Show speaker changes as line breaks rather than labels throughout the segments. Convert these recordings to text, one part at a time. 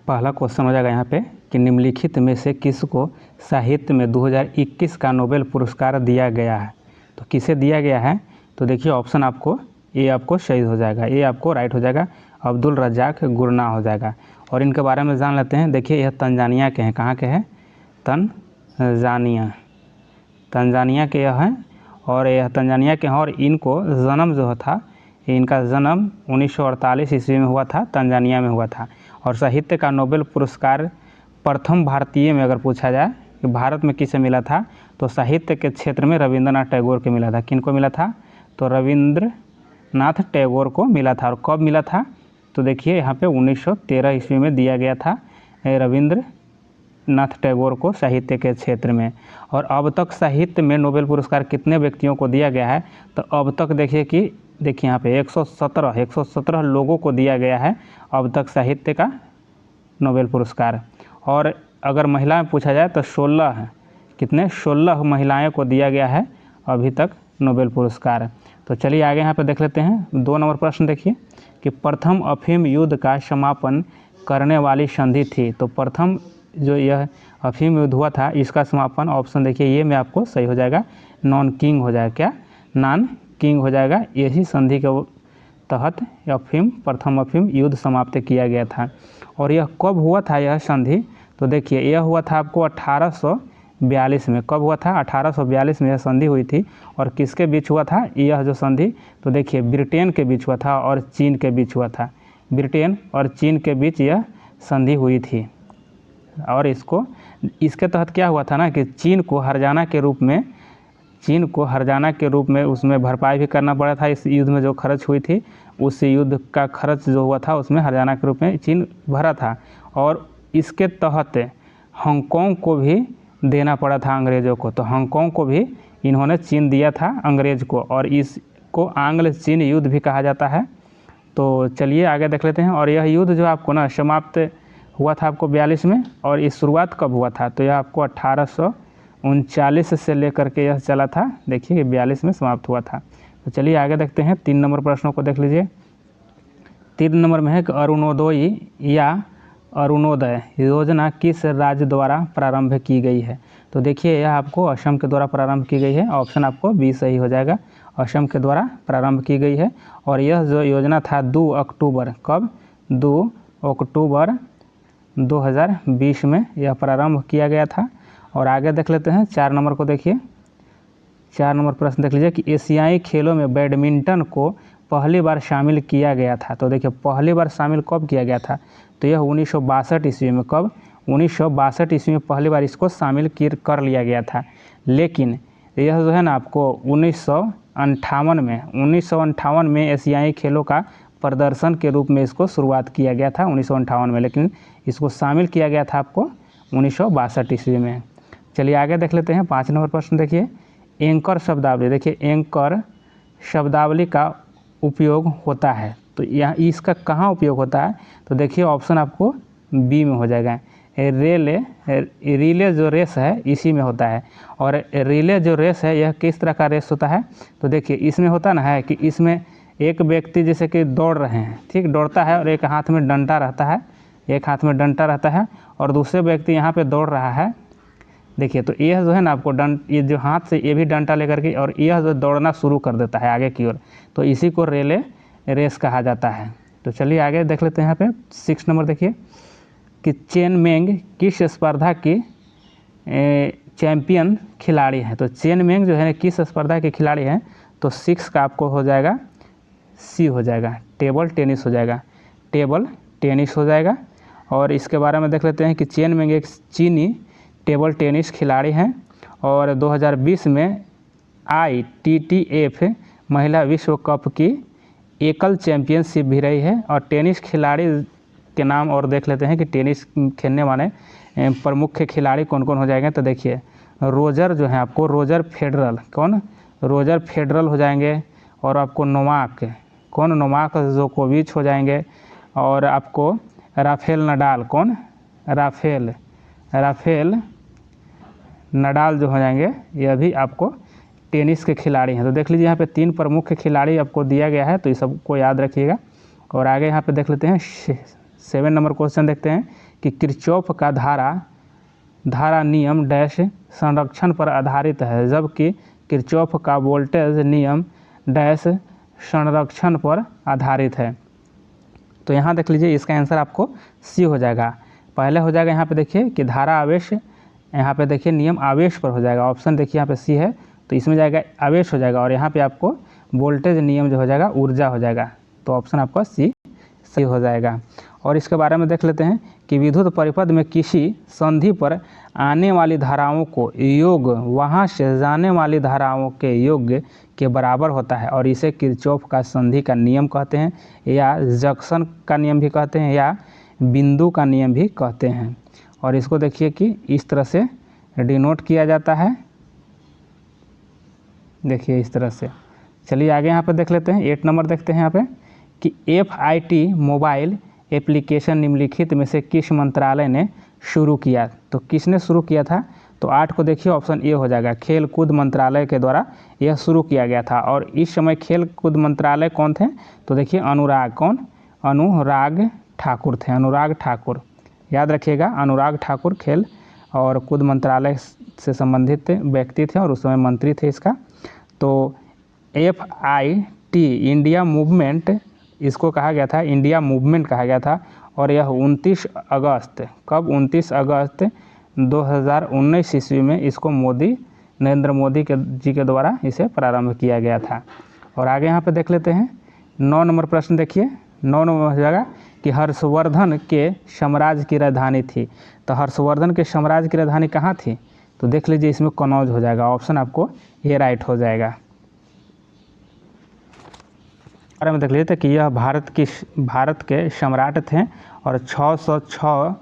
पहला क्वेश्चन हो जाएगा यहाँ पे कि निम्नलिखित में से किसको साहित्य में 2021 का नोबेल पुरस्कार दिया गया है। तो किसे दिया गया है, तो देखिए ऑप्शन आपको ए आपको सही हो जाएगा, ए आपको राइट हो जाएगा, अब्दुल रज़ाक गुरना हो जाएगा। और इनके बारे में जान लेते हैं। देखिए यह तंजानिया के हैं, कहाँ के हैं, तंजानिया के यह हैं, और यह तंजानिया के हैं। और इनको जन्म जो था, इनका जन्म 1948 ईस्वी में हुआ था, तंजानिया में हुआ था। और साहित्य का नोबेल पुरस्कार प्रथम भारतीय में अगर पूछा जाए कि भारत में किसे मिला था, तो साहित्य के क्षेत्र में रविंद्रनाथ टैगोर को मिला था। किनको मिला था, तो रविंद्रनाथ टैगोर को मिला था। और कब मिला था, तो देखिए यहाँ पे 1913 ईस्वी में दिया गया था रविंद्रनाथ टैगोर को साहित्य के क्षेत्र में। और अब तक साहित्य में नोबेल पुरस्कार कितने व्यक्तियों को दिया गया है, तो अब तक देखिए यहाँ पे 117 लोगों को दिया गया है अब तक साहित्य का नोबेल पुरस्कार। और अगर महिला में पूछा जाए तो 16 महिलाएं को दिया गया है अभी तक नोबेल पुरस्कार। तो चलिए आगे यहाँ पे देख लेते हैं। 2 नंबर प्रश्न देखिए कि प्रथम अफीम युद्ध का समापन करने वाली संधि थी। तो प्रथम जो यह अफीम युद्ध हुआ था, इसका समापन ऑप्शन देखिए ये में आपको सही हो जाएगा, नॉन किंग हो जाएगा, क्या नॉन किंग हो जाएगा। यही संधि के तहत प्रथम अफीम युद्ध समाप्त किया गया था। और यह कब हुआ था यह संधि, तो देखिए यह हुआ था आपको 1842 में। कब हुआ था, 1842 में यह संधि हुई थी। और किसके बीच हुआ था यह जो संधि, तो देखिए ब्रिटेन के बीच हुआ था और चीन के बीच हुआ था। ब्रिटेन और चीन के बीच यह संधि हुई थी। और इसके तहत क्या हुआ था ना कि चीन को हरजाना के रूप में उसमें भरपाई भी करना पड़ा था। इस युद्ध में जो खर्च हुई थी, उस युद्ध का खर्च जो हुआ था उसमें हरजाना के रूप में चीन भरा था। और इसके तहत हांगकांग को भी देना पड़ा था अंग्रेज़ों को। तो हांगकांग को भी इन्होंने चीन दिया था अंग्रेज़ को, और इसको आंग्ल चीन युद्ध भी कहा जाता है। तो चलिए आगे देख लेते हैं। और यह युद्ध जो आपको ना समाप्त हुआ था आपको 42 में, और इस शुरुआत कब हुआ था, तो यह आपको 1839 से लेकर के यह चला था, देखिए कि 42 में समाप्त हुआ था। तो चलिए आगे देखते हैं। 3 नंबर प्रश्नों को देख लीजिए। 3 नंबर में है कि अरुणोदय योजना किस राज्य द्वारा प्रारंभ की गई है। तो देखिए यह आपको असम के द्वारा प्रारंभ की गई है। ऑप्शन आपको बी सही हो जाएगा, असम के द्वारा प्रारंभ की गई है। और यह जो योजना था 2 अक्टूबर 2020 में यह प्रारंभ किया गया था। और आगे देख लेते हैं 4 नंबर को देखिए। 4 नंबर प्रश्न देख लीजिए कि एशियाई खेलों में बैडमिंटन को पहली बार शामिल किया गया था। तो देखिए पहली बार शामिल कब किया गया था, तो यह 1962 ईस्वी में। कब, 1962 ईस्वी में पहली बार इसको शामिल कर लिया गया था। लेकिन यह जो है ना आपको 1958 में एशियाई खेलों का प्रदर्शन के रूप में इसको शुरुआत किया गया था 1958 में, लेकिन इसको शामिल किया गया था आपको 1962 ईस्वी में। चलिए आगे देख लेते हैं। 5 नंबर प्रश्न देखिए, एंकर शब्दावली। देखिए एंकर शब्दावली का उपयोग होता है, तो यहाँ इसका कहाँ उपयोग होता है, तो देखिए ऑप्शन आपको बी में हो जाएगा। रिले जो रेस है इसी में होता है। और रिले जो रेस है यह किस तरह का रेस होता है, तो देखिए इसमें होता ना है कि इसमें एक व्यक्ति जैसे कि दौड़ रहे हैं, ठीक, दौड़ता है और एक हाथ में डंडा रहता है, और दूसरे व्यक्ति यहाँ पे दौड़ रहा है। देखिए तो यह जो है ना आपको ये जो हाथ से ये भी डंडा लेकर के, और यह जो दौड़ना शुरू कर देता है आगे की ओर, तो इसी को रिले रेस कहा जाता है। तो चलिए आगे देख लेते हैं। यहाँ पे 6 नंबर देखिए कि चेन मेंग किस स्पर्धा की चैंपियन खिलाड़ी हैं। तो चेन मेंग जो है किस स्पर्धा के खिलाड़ी हैं, तो 6 का आपको हो जाएगा सी हो जाएगा, टेबल टेनिस हो जाएगा। और इसके बारे में देख लेते हैं कि चेन मेंग एक चीनी टेबल टेनिस खिलाड़ी हैं, और 2020 में ITTF महिला विश्व कप की एकल चैंपियनशिप भी रही है। और टेनिस खिलाड़ी के नाम और देख लेते हैं कि टेनिस खेलने वाले प्रमुख खिलाड़ी कौन कौन हो जाएंगे। तो देखिए रोजर जो है आपको रोजर फेडरल हो जाएंगे, और आपको नोवाक जोकोविच हो जाएंगे, और आपको राफेल नडाल जो हो जाएंगे, यह भी आपको टेनिस के खिलाड़ी हैं। तो देख लीजिए यहाँ पे 3 प्रमुख खिलाड़ी आपको दिया गया है, तो ये सबको याद रखिएगा। और आगे यहाँ पे देख लेते हैं 7 नंबर क्वेश्चन देखते हैं कि किरचॉफ का धारा नियम डैश संरक्षण पर आधारित है, जबकि किरचॉफ का वोल्टेज नियम डैश संरक्षण पर आधारित है। तो यहाँ देख लीजिए, इसका आंसर आपको सी हो जाएगा। पहले हो जाएगा यहाँ पे देखिए कि धारा आवेश, यहाँ पे देखिए नियम आवेश पर हो जाएगा। ऑप्शन देखिए यहाँ पे सी है, तो इसमें जाएगा आवेश हो जाएगा, और यहाँ पे आपको वोल्टेज नियम जो हो जाएगा ऊर्जा हो जाएगा। तो ऑप्शन आपका सी सही हो जाएगा। और इसके बारे में देख लेते हैं कि विद्युत परिपथ में किसी संधि पर आने वाली धाराओं को योग वहाँ से जाने वाली धाराओं के योग के बराबर होता है, और इसे किरचॉफ का संधि का नियम कहते हैं, या जंक्शन का नियम भी कहते हैं, या बिंदु का नियम भी कहते हैं। और इसको देखिए कि इस तरह से डिनोट किया जाता है, देखिए इस तरह से। चलिए आगे यहाँ पे देख लेते हैं, 8 नंबर देखते हैं यहाँ पे कि FIT मोबाइल एप्लीकेशन निम्नलिखित में से किस मंत्रालय ने शुरू किया। तो किसने शुरू किया था, तो 8 को देखिए ऑप्शन ए हो जाएगा, खेल कूद मंत्रालय के द्वारा यह शुरू किया गया था। और इस समय खेल कूद मंत्रालय कौन थे, तो देखिए अनुराग ठाकुर थे, अनुराग ठाकुर, याद रखिएगा, अनुराग ठाकुर खेल और कूद मंत्रालय से संबंधित व्यक्ति थे और उस समय मंत्री थे इसका। तो FIT इंडिया मूवमेंट इसको कहा गया था, इंडिया मूवमेंट कहा गया था, और यह 29 अगस्त, कब 29 अगस्त 2019 ईस्वी में इसको नरेंद्र मोदी जी के द्वारा इसे प्रारंभ किया गया था। और आगे यहाँ पे देख लेते हैं 9 नंबर प्रश्न देखिए, 9 नंबर हो जाएगा कि हर्षवर्धन के साम्राज्य की राजधानी थी। तो हर्षवर्धन के साम्राज्य की राजधानी कहाँ थी, तो देख लीजिए इसमें कनौज हो जाएगा, ऑप्शन आपको ये राइट हो जाएगा। बारे में देख लीजिए कि यह भारत के सम्राट थे, और 606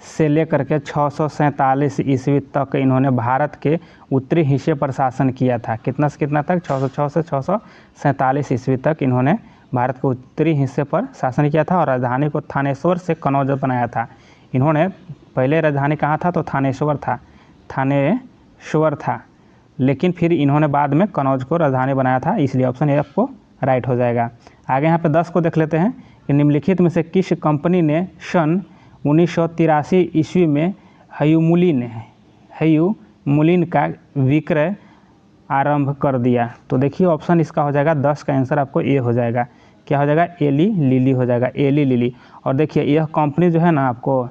से लेकर के 647 ईस्वी तक इन्होंने भारत के उत्तरी हिस्से पर शासन किया था। कितना से कितना तक, 606 से 647 ईस्वी तक इन्होंने भारत के उत्तरी हिस्से पर शासन किया था, और राजधानी को थानेश्वर से कनौज बनाया था। इन्होंने पहले राजधानी कहाँ था, तो थानेश्वर था, लेकिन फिर इन्होंने बाद में कनौज को राजधानी बनाया था, इसलिए ऑप्शन ए आपको राइट हो जाएगा। आगे यहाँ पे 10 को देख लेते हैं कि निम्नलिखित में से किस कंपनी ने सन 1983 ईस्वी में ह्यूमुलिन का विक्रय आरंभ कर दिया। तो देखिए ऑप्शन इसका हो जाएगा 10 का आंसर आपको ए हो जाएगा। क्या हो जाएगा, एली लिली हो जाएगा, एली लिली। और देखिए यह कंपनी जो है ना आपको,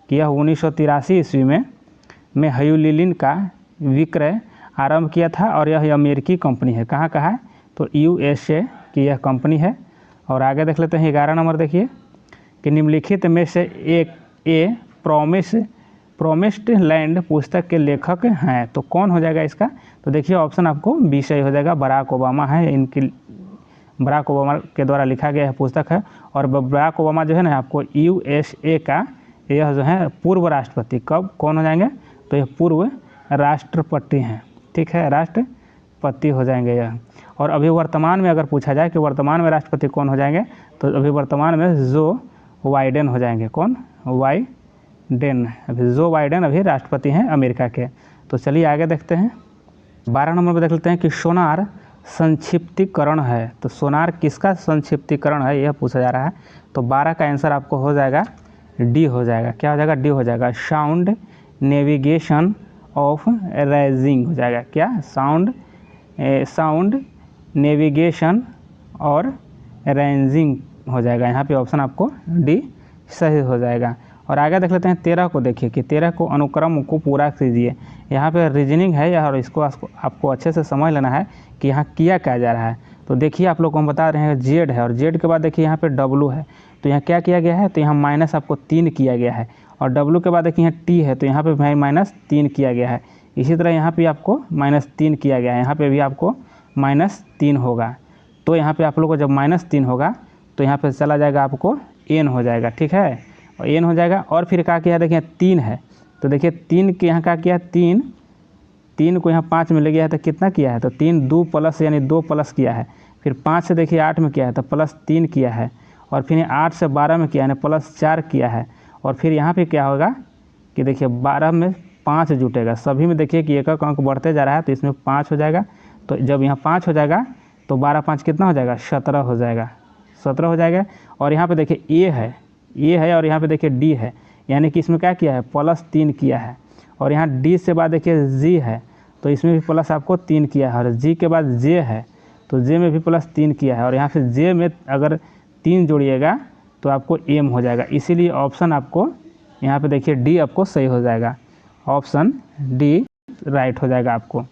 कि यह 1983 ईस्वी में ह्यूमुलिन का विक्रय आरंभ किया था, और यह अमेरिकी कंपनी है। कहाँ का है, तो USA की यह कंपनी है। और आगे देख लेते हैं 11 नंबर देखिए कि निम्नलिखित में से एक प्रोमिस्ड लैंड पुस्तक के लेखक हैं। तो कौन हो जाएगा इसका, तो देखिए ऑप्शन आपको बी सही हो जाएगा, बराक ओबामा है। इनकी बराक ओबामा के द्वारा लिखा गया है पुस्तक है। और बराक ओबामा जो है ना आपको USA का यह जो है पूर्व राष्ट्रपति, कब कौन हो जाएंगे, तो यह पूर्व राष्ट्रपति हैं, ठीक है, राष्ट्रपति हो जाएंगे यह। और अभी वर्तमान में अगर पूछा जाए कि वर्तमान में राष्ट्रपति कौन हो जाएंगे, तो अभी वर्तमान में जो बाइडेन हो जाएंगे। कौन, बाइडेन, अभी जो बाइडेन अभी राष्ट्रपति हैं अमेरिका के। तो चलिए आगे देखते हैं, 12 नंबर पर देख लेते हैं कि सोनार संक्षिप्तीकरण है। तो सोनार किसका संक्षिप्तीकरण है, यह पूछा जा रहा है। तो 12 का आंसर आपको हो जाएगा डी हो जाएगा। क्या हो जाएगा, डी हो जाएगा, साउंड नेविगेशन ऑफ राइजिंग हो जाएगा। क्या, साउंड नेविगेशन और रेंजिंग हो जाएगा। यहाँ पे ऑप्शन आपको डी सही हो जाएगा। और आगे देख लेते हैं 13 को देखिए कि 13 को अनुक्रम को पूरा कीजिए। यहाँ पे रीजनिंग है और इसको आपको अच्छे से समझ लेना है कि यहाँ किया क्या जा रहा है। तो देखिए आप लोग को हम बता रहे हैं जेड है, और जेड के बाद देखिए यहाँ पे डब्लू है। तो यहाँ क्या किया गया है, तो यहाँ माइनस आपको 3 किया गया है। और डब्लू के बाद देखिए यहाँ टी है, तो यहाँ पे भाई -3 किया गया है। इसी तरह यहाँ पे आपको -3 किया गया है, यहाँ पे भी आपको -3 होगा। तो यहाँ पे आप लोग को जब -3 होगा तो यहाँ पे चला जाएगा आपको एन हो जाएगा, ठीक है, और एन हो जाएगा। और फिर क्या किया, देखिए 3 है, तो देखिए 3 के यहाँ क्या किया, 3 को यहाँ 5 में ले गया है, तो कितना किया है, तो 3 2 प्लस यानी 2 प्लस किया है। फिर 5 से देखिए 8 में किया है, तो +3 किया है। और फिर 8 से 12 में किया है, +4 किया है। और फिर यहाँ पे क्या होगा कि देखिए 12 में 5 जुटेगा, सभी में देखिए कि एक एक अंक बढ़ते जा रहा है, तो इसमें 5 हो जाएगा। तो जब यहाँ 5 हो जाएगा तो 12 5 कितना हो जाएगा, 17 हो जाएगा, 17 हो जाएगा। और यहाँ पे देखिए ए है, ए है और यहाँ पे देखिए डी है, यानी कि इसमें क्या किया है +3 किया है। और यहाँ डी से बाद देखिए जी है, तो इसमें भी प्लस आपको 3 किया है। और जी के बाद जे है, तो जे में भी +3 किया है। और यहाँ से जे में अगर 3 जोड़िएगा तो आपको एम हो जाएगा। इसीलिए ऑप्शन आपको यहाँ पे देखिए डी आपको सही हो जाएगा। ऑप्शन डी राइट हो जाएगा। आपको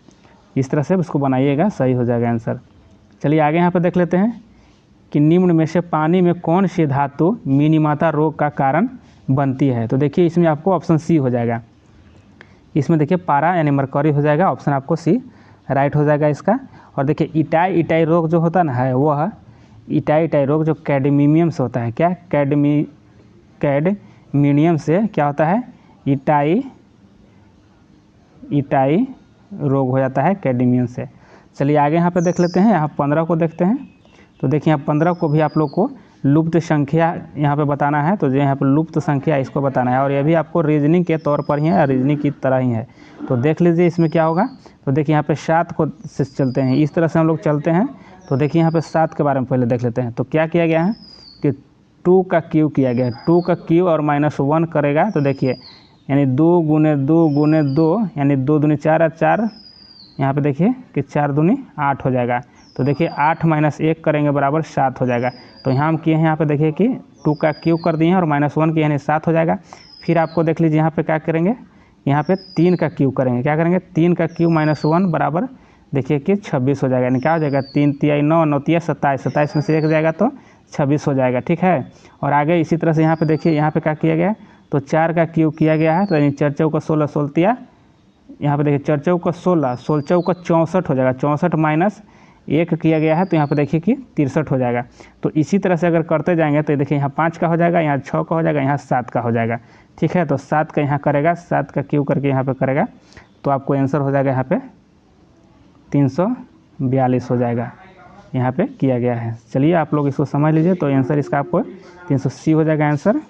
इस तरह से उसको बनाइएगा, सही हो जाएगा आंसर। चलिए आगे यहाँ पे देख लेते हैं कि निम्न में से पानी में कौन सी धातु मिनीमाता रोग का कारण बनती है। तो देखिए इसमें आपको ऑप्शन सी हो जाएगा। इसमें देखिए पारा यानी मरकरी हो जाएगा। ऑप्शन आपको सी राइट हो जाएगा इसका। और देखिए इटाई रोग जो होता ना है वह इटाई रोग जो कैडमियम से होता है। क्या कैडमियम से क्या होता है इटाई रोग हो जाता है कैडमियम से। चलिए आगे यहाँ पे देख लेते हैं। यहाँ 15 को देखते हैं। तो देखिए यहाँ 15 को भी आप लोग को लुप्त संख्या यहाँ पे बताना है। तो जो यहाँ पे लुप्त संख्या इसको बताना है, और ये भी आपको रीजनिंग के तौर पर ही है, रीजनिंग की तरह ही है। तो देख लीजिए इसमें क्या होगा। तो देखिए यहाँ पे 7 को से चलते हैं, इस तरह से हम लोग चलते हैं। तो देखिए यहाँ पे 7 के बारे में पहले देख लेते हैं। तो क्या किया गया है कि 2 का क्यू किया गया है। 2 का क्यू और -1 करेगा। तो देखिए यानी 2 गुने 2 गुने 2 यानी 2 दूनी 4 और 4 यहाँ पे देखिए कि 4 दूनी 8 हो जाएगा। तो देखिए 8 - 1 करेंगे बराबर 7 हो जाएगा। तो यहाँ हम किए हैं, यहाँ पे देखिए कि 2 का क्यू कर दिए हैं और -1 किए हैं, 7 हो जाएगा। फिर आपको देख लीजिए यहाँ पे क्या करेंगे, यहाँ पे 3 का क्यू करेंगे। क्या करेंगे 3 का क्यू -1 बराबर देखिए कि 26 हो जाएगा। यानी क्या हो जाएगा 3 तिया 9 9 तिया 27, 27 में से 1 जाएगा तो 26 हो जाएगा। ठीक है। और आगे इसी तरह से यहाँ पे देखिए यहाँ पे क्या किया गया है। तो 4 का क्यू किया गया है। तो यानी 4 चौका 16 16 तिया, यहाँ पे देखिए 4 चौका 16 16 चौका 64 हो जाएगा। 64 - 1 किया गया है, तो यहाँ पे देखिए कि 63 हो जाएगा। तो इसी तरह से अगर करते जाएंगे तो देखिए यहाँ 5 का हो जाएगा, यहाँ 6 का हो जाएगा, यहाँ 7 का हो जाएगा। ठीक है। तो 7 का यहाँ करेगा, 7 का क्यू करके यहाँ पे करेगा, तो आपको आंसर हो जाएगा यहाँ पे 342 हो जाएगा। यहाँ पे किया गया है। चलिए आप लोग इसको समझ लीजिए। तो आंसर इसका आपको 380 हो जाएगा आंसर।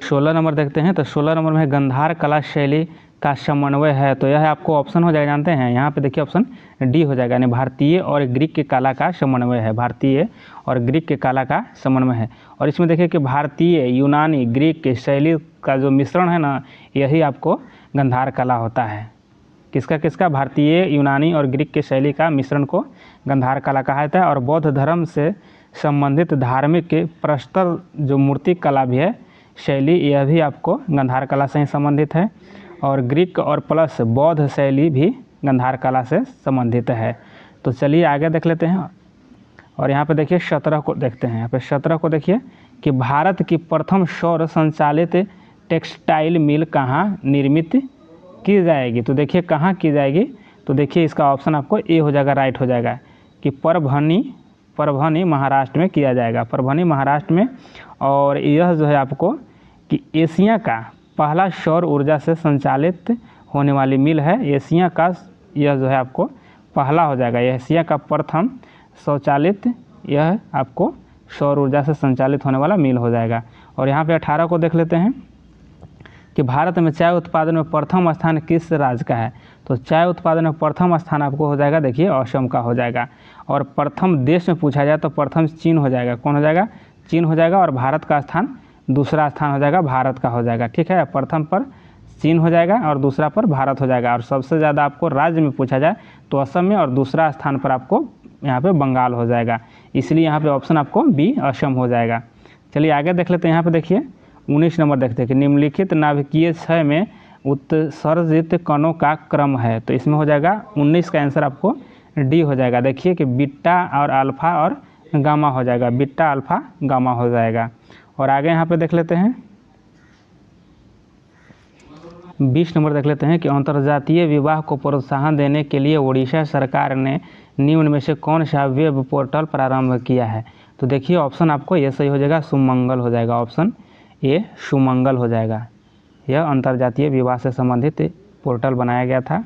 16 नंबर देखते हैं। तो 16 नंबर में गंधार कला शैली का समन्वय है। तो यह आपको ऑप्शन हो जाएगा, जानते हैं यहाँ पे देखिए ऑप्शन डी हो जाएगा, यानी भारतीय और ग्रीक के कला का समन्वय है। भारतीय और ग्रीक के कला का समन्वय है। और इसमें देखिए कि भारतीय, यूनानी, ग्रीक के शैली का जो मिश्रण है ना, यही आपको गंधार कला होता है। किसका भारतीय, यूनानी और ग्रीक के शैली का मिश्रण को गंधार कला कहा जाता है। और बौद्ध धर्म से संबंधित धार्मिक के प्रस्तर जो मूर्ति कला भी है शैली, यह भी आपको गंधार कला से ही संबंधित है। और ग्रीक और प्लस बौद्ध शैली भी गंधार कला से संबंधित है। तो चलिए आगे देख लेते हैं। और यहाँ पे देखिए 17 को देखते हैं। यहाँ पे 17 को देखिए कि भारत की प्रथम सौर संचालित टेक्सटाइल मिल कहाँ निर्मित की जाएगी। तो देखिए कहाँ की जाएगी। तो देखिए इसका ऑप्शन आपको ए हो जाएगा, राइट हो जाएगा कि परभनी महाराष्ट्र में किया जाएगा। परभनी महाराष्ट्र में। और यह जो है आपको कि एशिया का पहला सौर ऊर्जा से संचालित होने वाली मिल है। एशिया का यह जो है आपको पहला हो जाएगा। एशिया का प्रथम स्वचालित यह आपको सौर ऊर्जा से संचालित होने वाला मिल हो जाएगा। और यहाँ पे 18 को देख लेते हैं कि भारत में चाय उत्पादन में प्रथम स्थान किस राज्य का है। तो चाय उत्पादन में प्रथम स्थान आपको हो जाएगा देखिए असम का हो जाएगा। और प्रथम देश में पूछा जाए तो प्रथम चीन हो जाएगा। कौन हो जाएगा, चीन हो जाएगा। और भारत का स्थान दूसरा स्थान हो जाएगा भारत का हो जाएगा। ठीक है। प्रथम पर चीन हो जाएगा और दूसरा पर भारत हो जाएगा। और सबसे ज़्यादा आपको राज्य में पूछा जाए तो असम में, और दूसरा स्थान पर आपको यहाँ पे बंगाल हो जाएगा। इसलिए यहाँ पे ऑप्शन आपको बी असम हो जाएगा। चलिए आगे देख लेते हैं। यहाँ पे देखिए 19 नंबर देखते हैं कि निम्नलिखित नाभिकीय क्षय में उत्सर्जित कणों का क्रम है। तो इसमें हो जाएगा 19 का आंसर आपको डी हो जाएगा। देखिए कि बीटा और अल्फा और गामा हो जाएगा, बीटा अल्फा गामा हो जाएगा। और आगे यहाँ पे देख लेते हैं 20 नंबर देख लेते हैं कि अंतर्जातीय विवाह को प्रोत्साहन देने के लिए उड़ीसा सरकार ने निम्न में से कौन सा वेब पोर्टल प्रारंभ किया है। तो देखिए ऑप्शन आपको ये सही हो जाएगा, सुमंगल हो जाएगा। ऑप्शन ए सुमंगल हो जाएगा। यह अंतर्जातीय विवाह से संबंधित पोर्टल बनाया गया था।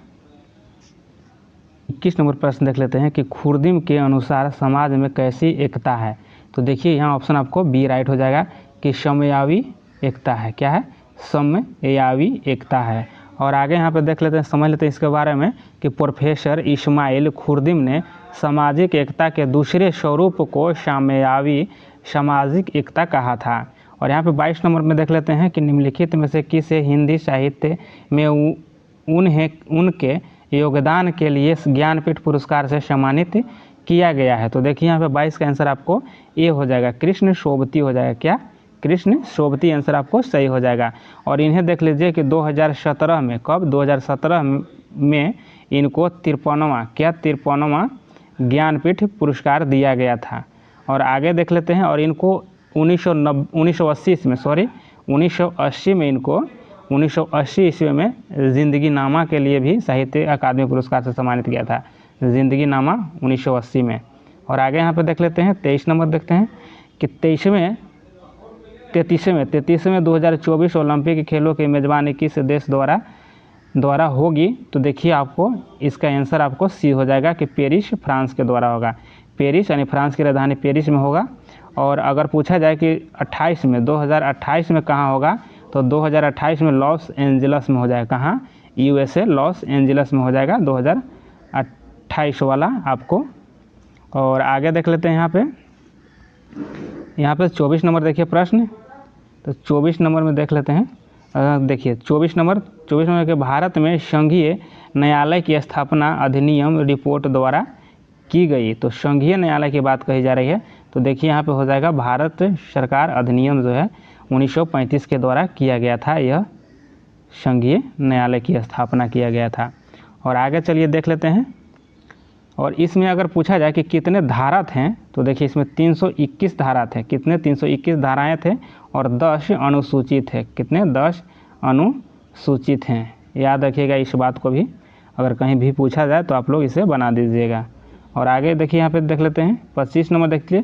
21 नंबर प्रश्न देख लेते हैं कि खुर्दिम के अनुसार समाज में कैसी एकता है। तो देखिए यहाँ ऑप्शन आपको बी राइट हो जाएगा कि समयावी एकता है। क्या है, समयावी एकता है। और आगे यहाँ पे देख लेते हैं, समझ लेते हैं इसके बारे में कि प्रोफेसर इस्माइल खुर्दिम ने सामाजिक एकता के दूसरे स्वरूप को समयावी सामाजिक एकता कहा था। और यहाँ पे 22 नंबर में देख लेते हैं कि निम्नलिखित में से किसे हिंदी साहित्य में उनके योगदान के लिए ज्ञानपीठ पुरस्कार से सम्मानित किया गया है। तो देखिए यहाँ पे 22 का आंसर आपको ए हो जाएगा, कृष्ण सोबती हो जाएगा। क्या? कृष्ण सोबती आंसर आपको सही हो जाएगा। और इन्हें देख लीजिए कि 2017 में, कब? 2017 में इनको 53वां ज्ञानपीठ पुरस्कार दिया गया था। और आगे देख लेते हैं। और इनको 1980 में इनको 1980 ईस्वी में ज़िंदगी नामा के लिए भी साहित्य अकादमी पुरस्कार से सम्मानित किया था। ज़िंदगी नामा 1980 में। और आगे यहाँ पे देख लेते हैं 23 नंबर देखते हैं कि 33वें 2024 ओलंपिक खेलों की मेज़बानी किस देश द्वारा होगी। तो देखिए आपको इसका आंसर आपको सी हो जाएगा कि पेरिस, फ्रांस के द्वारा होगा। पेरिस यानी फ्रांस की राजधानी पेरिस में होगा। और अगर पूछा जाए कि 2028 में कहाँ होगा, तो 2028 में लॉस एंजल्स में हो जाएगा। कहाँ? USA लॉस एंजल्स में हो जाएगा 2028 वाला आपको। और आगे देख लेते हैं यहाँ पे 24 नंबर देखिए प्रश्न। तो 24 नंबर में देख लेते हैं। देखिए 24 नंबर के भारत में संघीय न्यायालय की स्थापना अधिनियम रिपोर्ट द्वारा की गई। तो संघीय न्यायालय की बात कही जा रही है। तो देखिए यहाँ पे हो जाएगा भारत सरकार अधिनियम जो है 1935 के द्वारा किया गया था। यह संघीय न्यायालय की स्थापना किया गया था। और आगे चलिए देख लेते हैं। और इसमें अगर पूछा जाए कि कितने धारा थे, तो देखिए इसमें 321 धारा थे। कितने? 321 धाराएं थे और 10 अनुसूची थे। कितने? 10 अनुसूचित हैं। याद रखिएगा इस बात को भी, अगर कहीं भी पूछा जाए तो आप लोग इसे बना दीजिएगा। और आगे देखिए यहाँ पे देख लेते हैं 25 नंबर देखिए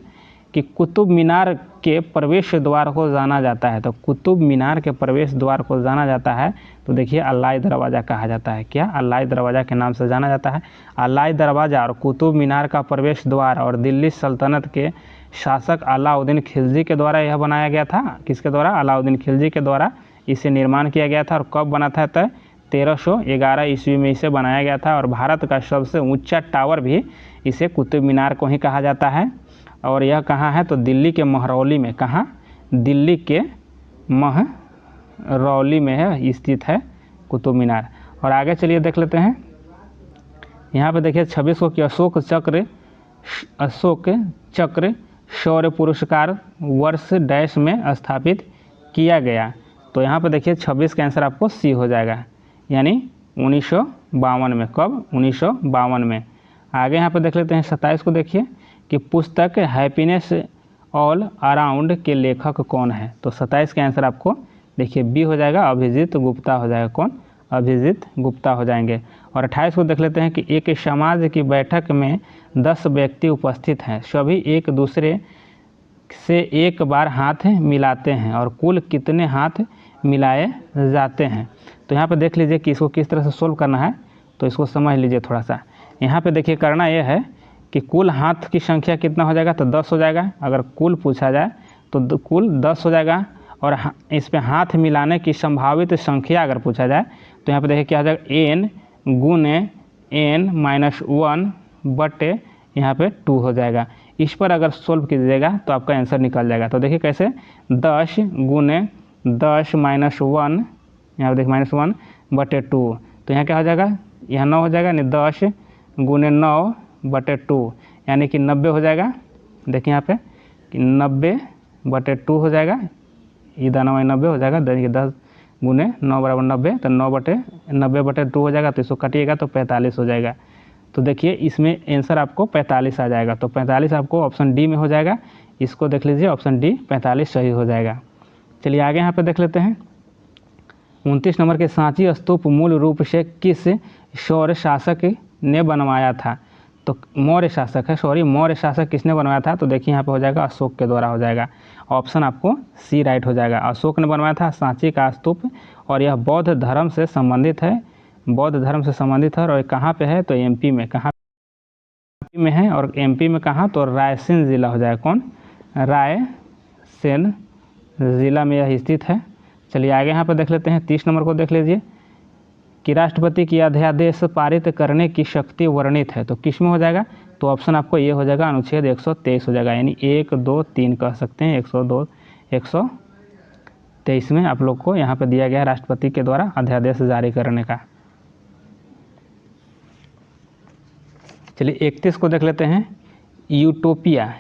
कि कुतुब मीनार के प्रवेश द्वार को जाना जाता है। तो कुतुब मीनार के प्रवेश द्वार को जाना जाता है तो देखिए अल्लाई दरवाज़ा कहा जाता है। क्या? अल्लाई दरवाज़ा के नाम से जाना जाता है। अल्लाई दरवाज़ा और कुतुब मीनार का प्रवेश द्वार और दिल्ली सल्तनत के शासक अलाउद्दीन खिलजी के द्वारा यह बनाया गया था। किसके द्वारा? अलाउद्दीन खिलजी के द्वारा इसे निर्माण किया गया था। और कब बना था? तो 1311 ईस्वी में इसे बनाया गया था। और भारत का सबसे ऊंचा टावर भी इसे कुतुब मीनार को ही कहा जाता है। और यह कहाँ है? तो दिल्ली के महरौली में। कहाँ? दिल्ली के महरौली में है स्थित है कुतुब मीनार। और आगे चलिए देख लेते हैं। यहाँ पे देखिए 26 को कि अशोक चक्र शौर्य पुरस्कार वर्ष डैश में स्थापित किया गया। तो यहाँ पे देखिए 26 का आंसर आपको सी हो जाएगा, यानी 1952 में। कब? 1952 में। आगे यहाँ पे देख लेते हैं 27 को देखिए कि पुस्तक हैप्पीनेस ऑल अराउंड के लेखक कौन है। तो 27 का आंसर आपको देखिए बी हो जाएगा, अभिजीत गुप्ता हो जाएगा। कौन? अभिजीत गुप्ता हो जाएंगे। और 28 को देख लेते हैं कि एक समाज की बैठक में 10 व्यक्ति उपस्थित हैं, सभी एक दूसरे से एक बार हाथ मिलाते हैं और कुल कितने हाथ मिलाए जाते हैं। तो यहाँ पे देख लीजिए कि इसको किस तरह से सोल्व करना है, तो इसको समझ लीजिए थोड़ा सा। यहाँ पे देखिए करना यह है कि कुल हाथ की संख्या कितना हो जाएगा, तो 10 हो जाएगा। अगर कुल पूछा जाए तो कुल 10 हो जाएगा। और इस पे हाथ मिलाने की संभावित संख्या अगर पूछा जाए तो यहाँ पे देखिए क्या हो जाएगा, n गुने n-1 बटे यहाँ पे 2 हो जाएगा। इस पर अगर सोल्व कीजिएगा तो आपका आंसर निकल जाएगा। तो देखिए कैसे, 10 गुने 10 माइनस 1, यहाँ पे देखिए -1 बटे 2। तो यहाँ क्या हो जाएगा, यहाँ 9 हो जाएगा, यानी 10 गुने 9 बटे 2 यानी कि 90 हो जाएगा। देखिए यहाँ पे कि 90 बटे 2 हो जाएगा, इधर 90 हो जाएगा। देखिए 10 गुने 9 बराबर 90, तो 90 बटे 2 हो जाएगा। तो इसको काटिएगा तो 45 हो जाएगा। तो देखिए इसमें आंसर आपको 45 आ जाएगा। तो 45 आपको ऑप्शन डी में हो जाएगा। इसको देख लीजिए, ऑप्शन डी 45 सही हो जाएगा। चलिए आगे यहाँ पे देख लेते हैं 29 नंबर के सांची स्तूप मूल रूप से किस शौर्य शासक ने बनवाया था। तो मौर्य शासक है, मौर्य शासक किसने बनवाया था। तो देखिए यहाँ पे हो जाएगा अशोक के द्वारा हो जाएगा। ऑप्शन आपको सी राइट हो जाएगा। अशोक ने बनवाया था सांची का स्तूप, और यह बौद्ध धर्म से संबंधित है। और कहाँ पे है, तो एमपी में। कहाँ में है, और एमपी में कहाँ, तो रायसेन ज़िला हो जाएगा। कौन? रायसेन ज़िला में यह स्थित है। चलिए आगे यहाँ पर देख लेते हैं 30 नंबर को देख लीजिए कि राष्ट्रपति की अध्यादेश पारित करने की शक्ति वर्णित है। तो किस में हो जाएगा, तो ऑप्शन आपको ये हो जाएगा, अनुच्छेद 123 हो जाएगा, यानी 1, 2, 3 कह सकते हैं। 102, 2023 में आप लोग को यहाँ पे दिया गया है राष्ट्रपति के द्वारा अध्यादेश जारी करने का। चलिए 31 को देख लेते हैं। यूटोपिया,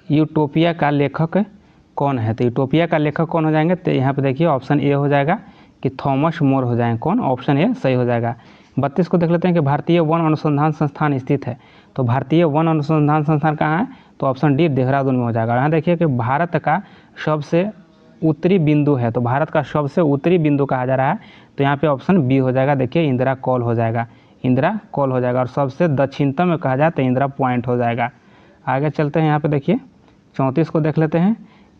यूटोपिया का लेखक कौन है? तो यूटोपिया का लेखक कौन हो जाएंगे? तो यहाँ पे देखिए ऑप्शन ए हो जाएगा कि थॉमस मोर हो जाएंगे। कौन? ऑप्शन ए सही हो जाएगा। 32 को देख लेते हैं कि भारतीय वन अनुसंधान संस्थान स्थित है। तो भारतीय वन अनुसंधान संस्थान कहाँ है? तो ऑप्शन डी देहरादून में हो जाएगा। यहाँ देखिए कि भारत का सबसे उत्तरी बिंदु है, तो भारत का सबसे उत्तरी बिंदु कहा जा रहा है, तो यहाँ पे ऑप्शन बी हो जाएगा। देखिए इंदिरा कॉल हो जाएगा, इंदिरा कॉल हो जाएगा। और सबसे दक्षिणतम में कहा जाए तो इंदिरा पॉइंट हो जाएगा। आगे चलते हैं, यहाँ पे देखिए 34 को देख लेते हैं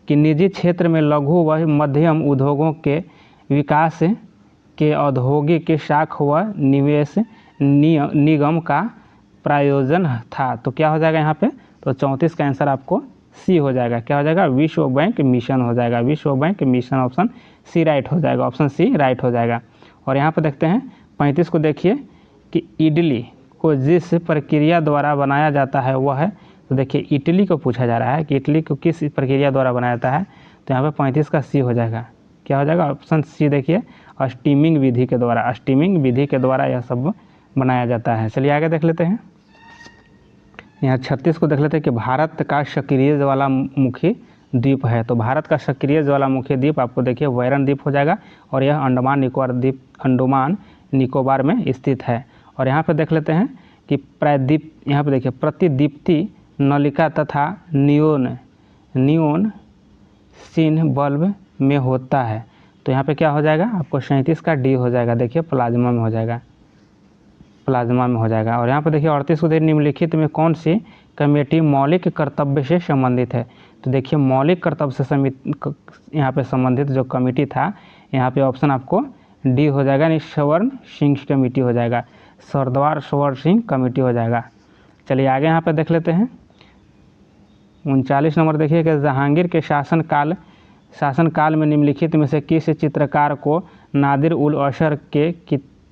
कि निजी क्षेत्र में लघु व मध्यम उद्योगों के विकास के औद्योगिक शाख व निवेश निगम का प्रायोजन था। तो क्या हो जाएगा यहाँ पे? तो 34 का आंसर आपको सी हो जाएगा। क्या हो जाएगा? विश्व बैंक मिशन हो जाएगा। विश्व bank mission option C right हो जाएगा। ऑप्शन सी राइट हो जाएगा। और यहाँ पे देखते हैं 35 को देखिए कि इडली को जिस प्रक्रिया द्वारा बनाया जाता है वह है। तो देखिए इडली को पूछा जा रहा है कि इडली को किस प्रक्रिया द्वारा बनाया जाता है, तो यहाँ पे 35 का सी हो जाएगा। क्या हो जाएगा? ऑप्शन सी देखिए स्टीमिंग विधि के द्वारा, स्टीमिंग विधि के द्वारा यह सब बनाया जाता है। चलिए आगे देख लेते हैं। यहाँ 36 को देख लेते हैं कि भारत का सक्रिय ज्वालामुखी द्वीप है। तो भारत का सक्रिय ज्वालामुखी द्वीप आपको देखिए वैरन द्वीप हो जाएगा और यह अंडमान निकोबार द्वीप, अंडमान निकोबार में स्थित है। और यहाँ पे देख लेते हैं कि प्रायद्वीप, यहाँ पे देखिए प्रतिदीप्ति नलिका तथा नियोन चिन्ह बल्ब में होता है। तो यहाँ पे क्या हो जाएगा? आपको 37 का डी हो जाएगा। देखिए प्लाज्मा में हो जाएगा, प्लाज्मा में हो जाएगा। और यहाँ पे देखिए 38 को निम्नलिखित में कौन सी कमेटी मौलिक कर्तव्य से संबंधित है? तो देखिए मौलिक कर्तव्य से यहाँ पे संबंधित जो कमेटी था, यहाँ पे ऑप्शन आपको डी हो जाएगा, यानी स्वर्ण सिंह कमेटी हो जाएगा। सरदार स्वर्ण सिंह कमेटी हो जाएगा। चलिए आगे यहाँ पे देख लेते हैं 39 नंबर देखिए कि जहांगीर के शासनकाल में निम्नलिखित में से किस चित्रकार को नादिर उल असर के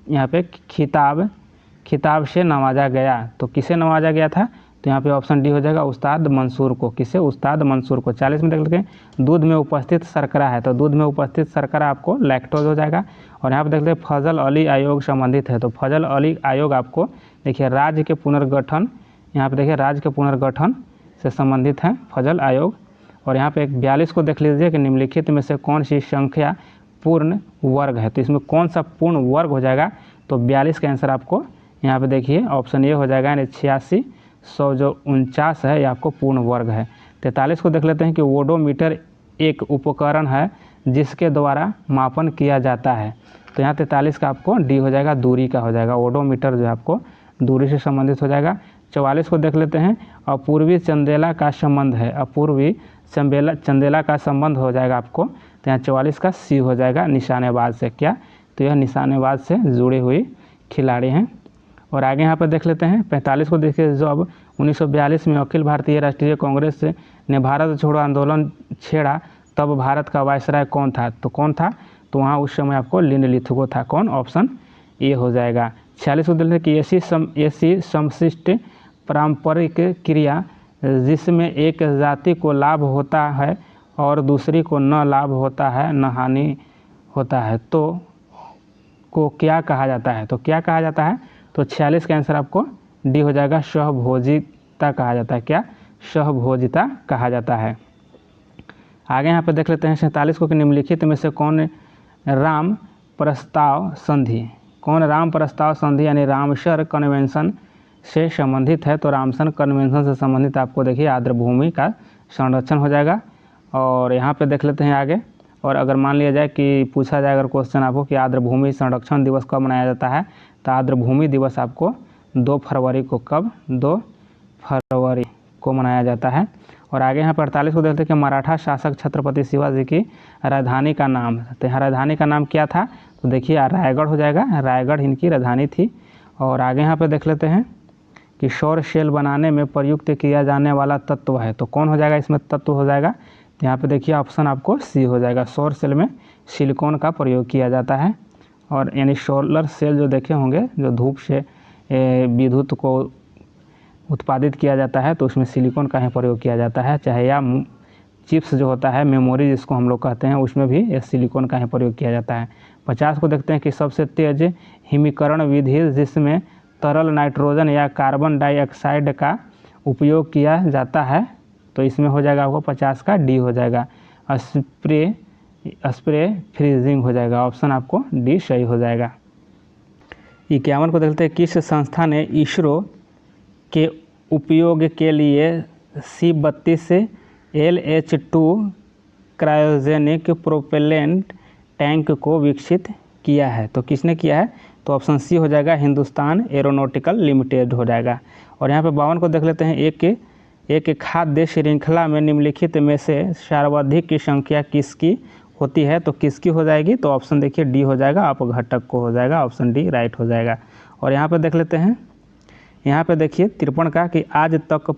यहाँ पे खिताब से नवाजा गया? तो किसे नवाजा गया था? तो यहाँ पे ऑप्शन डी हो जाएगा उस्ताद मंसूर को। किसे? उस्ताद मंसूर को। 40 में देख लेते हैं दूध में उपस्थित शर्करा है। तो दूध में उपस्थित शर्करा आपको लैक्टोज हो जाएगा। और यहाँ पे देख लेते हैं फजल अली आयोग संबंधित है। तो फजल अली आयोग आपको देखिए राज्य के पुनर्गठन, यहाँ पे देखिए राज्य के पुनर्गठन से संबंधित है फजल आयोग। और यहाँ पे 42 को देख लीजिए कि निम्नलिखित में से कौन सी संख्या पूर्ण वर्ग है? तो इसमें कौन सा पूर्ण वर्ग हो जाएगा? तो 42 का आंसर आपको यहाँ पे देखिए ऑप्शन ए हो जाएगा, यानी 8600 जो 49 है ये आपको पूर्ण वर्ग है। 43 को देख लेते हैं कि वोडोमीटर एक उपकरण है जिसके द्वारा मापन किया जाता है। तो यहाँ 43 का आपको डी हो जाएगा, दूरी का हो जाएगा। वोडोमीटर जो है आपको दूरी से संबंधित हो जाएगा। 44 को देख लेते हैं अपूर्वी चंदेला का संबंध है। अपूर्वी चंदेला का संबंध हो जाएगा आपको, तो यहाँ 44 का सी हो जाएगा, निशानेबाज से। क्या? तो यह निशानेबाज से जुड़े हुए खिलाड़ी हैं। और आगे यहाँ पर देख लेते हैं 45 को देखिए, जब 1942 में अखिल भारतीय राष्ट्रीय कांग्रेस ने भारत छोड़ो आंदोलन छेड़ा तब भारत का वायसराय कौन था? तो कौन था? तो वहाँ उस समय आपको लिनलिथगो था। कौन? ऑप्शन ए हो जाएगा। 46 को देखते हैं कि ऐसी समशिष्ट पारंपरिक क्रिया जिसमें एक जाति को लाभ होता है और दूसरी को न लाभ होता है न हानि होता है, तो को क्या कहा जाता है? तो क्या कहा जाता है? तो 46 का आंसर आपको डी हो जाएगा, सहभोजिता कहा जाता है। क्या? सहभोजिता कहा जाता है। आगे यहाँ पे देख लेते हैं 47 को कि निम्नलिखित में से कौन राम प्रस्ताव संधि, कौन राम प्रस्ताव संधि यानी रामसर कन्वेंशन से संबंधित है? तो रामसर कन्वेंशन से संबंधित आपको देखिए आर्द्र भूमि का संरक्षण हो जाएगा। और यहाँ पे देख लेते हैं आगे, और अगर मान लिया जाए कि पूछा जाए अगर क्वेश्चन आपको कि आर्द्र भूमि संरक्षण दिवस कब मनाया जाता है, तो आर्द्र भूमि दिवस आपको 2 फरवरी को, कब? 2 फरवरी को मनाया जाता है। और आगे यहाँ पर 48 को देखते हैं कि मराठा शासक छत्रपति शिवाजी की राजधानी का नाम, तो यहाँ राजधानी का नाम क्या था? तो देखिए रायगढ़ हो जाएगा, रायगढ़ इनकी राजधानी थी। और आगे यहाँ पर देख लेते हैं कि सौर सेल बनाने में प्रयुक्त किया जाने वाला तत्व है, तो कौन हो जाएगा इसमें तत्व हो जाएगा? तो यहाँ पे देखिए ऑप्शन आपको सी हो जाएगा, सौर सेल में सिलिकॉन का प्रयोग किया जाता है। और यानी सोलर सेल जो देखे होंगे, जो धूप से विद्युत को उत्पादित किया जाता है, तो उसमें सिलिकॉन का ही प्रयोग किया जाता है, चिप्स जो होता है, मेमोरी जिसको हम लोग कहते हैं, उसमें भी ये सिलिकॉन का ही प्रयोग किया जाता है। 50 को देखते हैं कि सबसे तेज हिमीकरण विधि जिसमें तरल नाइट्रोजन या कार्बन डाइऑक्साइड का उपयोग किया जाता है, तो इसमें हो जाएगा आपको 50 का डी हो जाएगा। स्प्रे फ्रीजिंग हो जाएगा, ऑप्शन आपको डी सही हो जाएगा। 51 को देखते हैं किस संस्था ने इसरो के उपयोग के लिए C-32 LH-2 cryogenic propellant tank को विकसित किया है, तो किसने किया है, तो ऑप्शन सी हो जाएगा, हिंदुस्तान एरोनॉटिकल लिमिटेड हो जाएगा। और यहाँ पे 52 को देख लेते हैं, एक खाद्य श्रृंखला में निम्नलिखित में से सर्वाधिक की संख्या किसकी होती है, तो किसकी हो जाएगी, तो ऑप्शन देखिए डी हो जाएगा, अपघटक को हो जाएगा, ऑप्शन डी राइट हो जाएगा। और यहाँ पे देख लेते हैं, यहाँ पे देखिए 53 का कि आज तक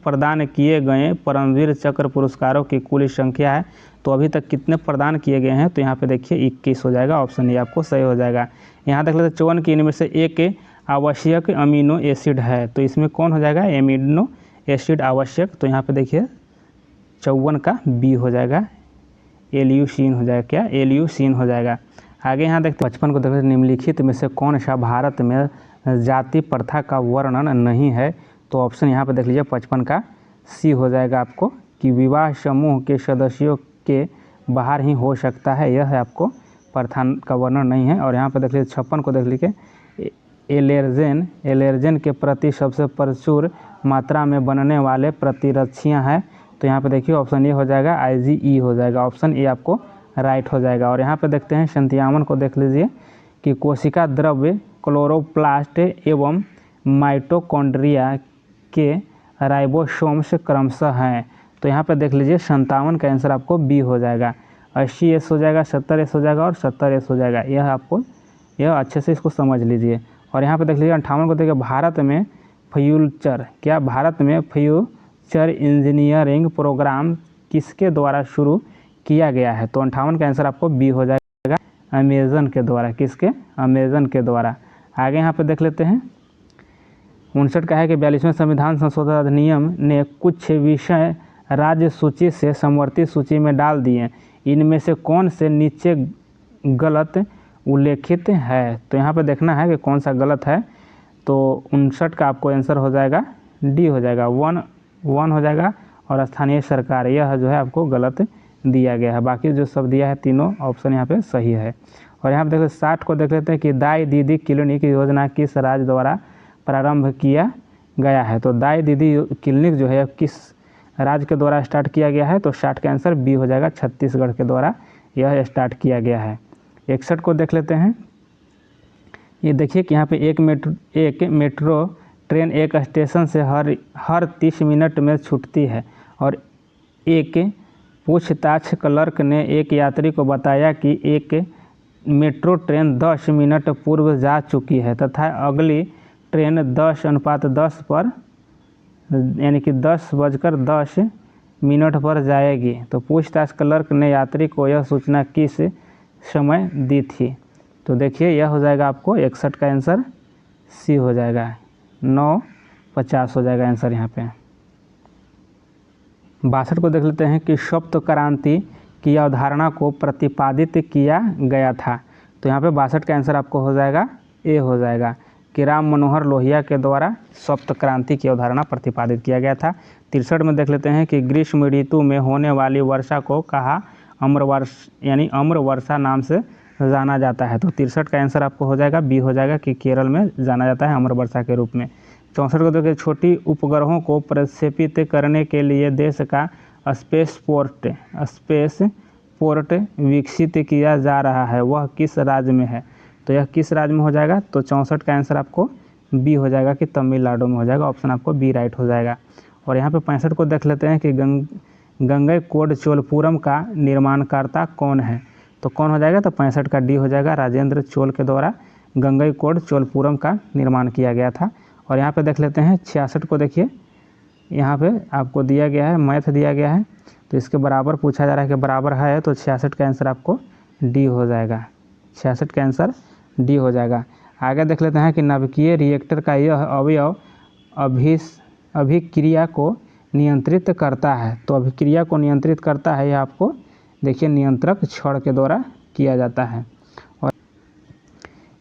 प्रदान किए गए परमवीर चक्र पुरस्कारों की कुल संख्या है, तो अभी तक कितने प्रदान किए गए हैं, तो यहाँ पे देखिए 21 हो जाएगा, ऑप्शन ए आपको सही हो जाएगा। यहाँ देख लेते 54 की इनमें से एक आवश्यक अमीनो एसिड है, तो इसमें कौन हो जाएगा, एमिनो एसिड आवश्यक, तो यहाँ पे देखिए 54 का बी हो जाएगा, एल्यूसीन हो जाएगा, क्या एल्यूसीन हो जाएगा। आगे यहाँ देखते 55 को देखते निम्नलिखित में से कौन सा भारत में जाति प्रथा का वर्णन नहीं है, तो ऑप्शन यहाँ पे देख लीजिए 55 का सी हो जाएगा आपको, कि विवाह समूह के सदस्यों के बाहर ही हो सकता है, यह है आपको प्रथा का वर्णन नहीं है। और यहाँ पे देख लीजिए 56 को देख लीजिए, एलर्जन के प्रति सबसे प्रचुर मात्रा में बनने वाले प्रतिरक्षियाँ हैं, तो यहाँ पे देखिए ऑप्शन ए हो जाएगा, IgE हो जाएगा, ऑप्शन ए आपको राइट हो जाएगा। और यहाँ पे देखते हैं 57 को देख लीजिए कि कोशिका द्रव्य क्लोरोप्लास्ट एवं माइटोकॉन्ड्रिया के राइबोसोम्स क्रमशः हैं, तो यहाँ पे देख लीजिए 57 का आंसर आपको बी हो जाएगा, 80S हो जाएगा, 70S हो जाएगा और 70S हो जाएगा, यह अच्छे से इसको समझ लीजिए। और यहाँ पे देख लीजिए 58 को देखिए, भारत में फ्यूचर इंजीनियरिंग प्रोग्राम किसके द्वारा शुरू किया गया है, तो 58 का आंसर आपको बी हो जाएगा, अमेजन के द्वारा, किसके, अमेजन के द्वारा। आगे यहाँ पे देख लेते हैं 59 का है कि 42वें संविधान संशोधन अधिनियम ने कुछ विषय राज्य सूची से समवर्ती सूची में डाल दिए, इनमें से कौन से नीचे गलत उल्लेखित है, तो यहाँ पे देखना है कि कौन सा गलत है, तो 59 का आपको आंसर हो जाएगा डी हो जाएगा, वन हो जाएगा, और स्थानीय सरकार यह जो है आपको गलत दिया गया है, बाकी जो सब दिया है तीनों ऑप्शन यहाँ पे सही है। और यहाँ पे देखो 60 को देख लेते हैं कि दाई दीदी क्लिनिक योजना किस राज्य द्वारा प्रारंभ किया गया है, तो दाई दीदी क्लिनिक जो है किस राज्य के द्वारा स्टार्ट किया गया है, तो 60 का आंसर बी हो जाएगा, छत्तीसगढ़ के द्वारा यह स्टार्ट किया गया है। 61 को देख लेते हैं, ये देखिए कि यहाँ पे एक मेट्रो ट्रेन एक स्टेशन से हर 30 मिनट में छूटती है, और एक पूछताछ क्लर्क ने एक यात्री को बताया कि एक मेट्रो ट्रेन 10 मिनट पूर्व जा चुकी है तथा अगली ट्रेन 10:10 पर यानी कि 10:10 पर जाएगी, तो पूछताछ क्लर्क ने यात्री को यह सूचना किस समय दी थी, तो देखिए यह हो जाएगा आपको 61 का आंसर सी हो जाएगा, 9:50 हो जाएगा आंसर यहाँ पे। 62 को देख लेते हैं कि सप्त क्रांति की अवधारणा को प्रतिपादित किया गया था, तो यहाँ पे 62 का आंसर आपको हो जाएगा ए हो जाएगा, कि राम मनोहर लोहिया के द्वारा सप्त क्रांति की अवधारणा प्रतिपादित किया गया था। 63 में देख लेते हैं कि ग्रीष्म ऋतु में होने वाली वर्षा को कहा अम्र वर्षा नाम से जाना जाता है, तो 63 का आंसर आपको हो जाएगा बी हो जाएगा, कि केरल में जाना जाता है अम्र वर्षा के रूप में। 64 को देखिए, छोटी उपग्रहों को प्रक्षेपित करने के लिए देश का स्पेस पोर्ट विकसित किया जा रहा है, वह किस राज्य में है, तो यह किस राज्य में हो जाएगा, तो 64 का आंसर आपको बी हो जाएगा, कि तमिलनाडु में हो जाएगा, ऑप्शन आपको बी राइट हो जाएगा। और यहाँ पे 65 को देख लेते हैं कि गंगईकोंड चोलपुरम का निर्माणकर्ता कौन है, तो कौन हो जाएगा, तो 65 का डी हो जाएगा, राजेंद्र चोल के द्वारा गंगईकोंड चोलपुरम का निर्माण किया गया था। और यहाँ पे देख लेते हैं 66 को, देखिए यहाँ पे आपको दिया गया है, मैथ दिया गया है, तो इसके बराबर पूछा जा रहा है कि बराबर है, तो 66 का आंसर आपको डी हो जाएगा, 66 का आंसर डी हो जाएगा। आगे देख लेते हैं कि नाभिकीय रिएक्टर का यह अवयव अभिक्रिया को नियंत्रित करता है। तो अभिक्रिया को नियंत्रित करता है, यह आपको देखिए नियंत्रक छड़ के द्वारा किया जाता है। और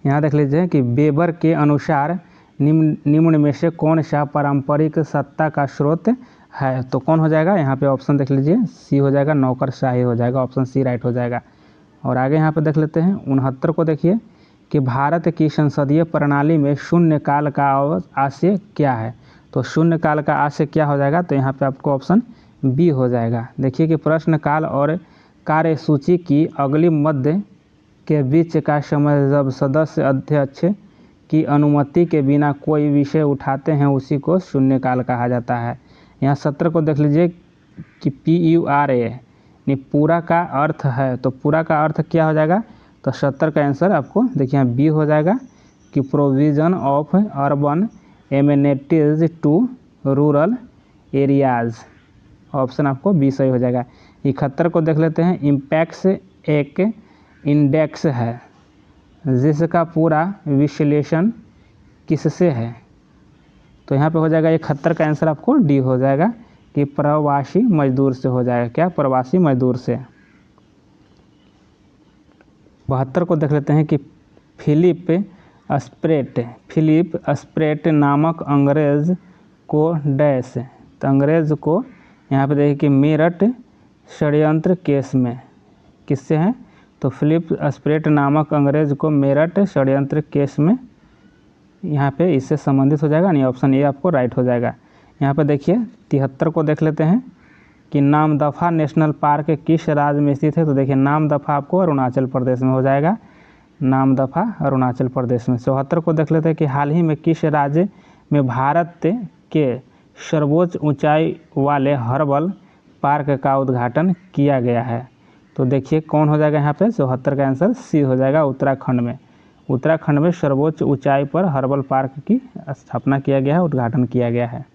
यहाँ देख लीजिए कि वेबर के अनुसार निम्न में से कौन सा पारंपरिक सत्ता का स्रोत है। तो कौन हो जाएगा, यहाँ पे ऑप्शन देख लीजिए सी हो जाएगा, नौकरशाही हो जाएगा, ऑप्शन सी राइट हो जाएगा। और आगे यहाँ पे देख लेते हैं 69 को देखिए कि भारत की संसदीय प्रणाली में शून्यकाल का आशय क्या है। तो शून्यकाल का आशय क्या हो जाएगा, तो यहाँ पे आपको ऑप्शन बी हो जाएगा। देखिए कि प्रश्नकाल और कार्यसूची की अगली मध्य के बीच का समय जब सदस्य अध्यक्ष की अनुमति के बिना कोई विषय उठाते हैं उसी को शून्यकाल कहा जाता है। यहाँ 17 को देख लीजिए कि PURA पूरा का अर्थ है। तो पूरा का अर्थ क्या हो जाएगा, तो 70 का आंसर आपको देखिए यहाँ बी हो जाएगा कि provision of urban amenities to rural areas, option आपको बी सही हो जाएगा। 71 को देख लेते हैं, इम्पैक्ट्स एक इंडेक्स है जिसका पूरा विश्लेषण किससे है। तो यहाँ पे हो जाएगा 71 का आंसर आपको डी हो जाएगा कि प्रवासी मजदूर से हो जाएगा। क्या, प्रवासी मजदूर से। 72 को देख लेते हैं कि फिलिप स्प्रेट नामक अंग्रेज़ को डैश, तो अंग्रेज़ को यहाँ पे देखिए कि मेरठ षड्यंत्र केस में किससे हैं, तो फिलिप स्प्रेट नामक अंग्रेज़ को मेरठ षड्यंत्र केस में यहाँ पे इससे संबंधित हो जाएगा, नहीं ऑप्शन ए आपको राइट हो जाएगा। यहाँ पे देखिए 73 को देख लेते हैं कि नामदफा नेशनल पार्क किस राज्य में स्थित है। तो देखिए नामदफा आपको अरुणाचल प्रदेश में हो जाएगा, नामदफा अरुणाचल प्रदेश में। 74 को देख लेते हैं कि हाल ही में किस राज्य में भारत के सर्वोच्च ऊंचाई वाले हर्बल पार्क का उद्घाटन किया गया है। तो देखिए कौन हो जाएगा यहाँ पे, 74 का आंसर सी हो जाएगा, उत्तराखंड में। उत्तराखंड में सर्वोच्च ऊंचाई पर हर्बल पार्क की स्थापना किया गया है, उद्घाटन किया गया है।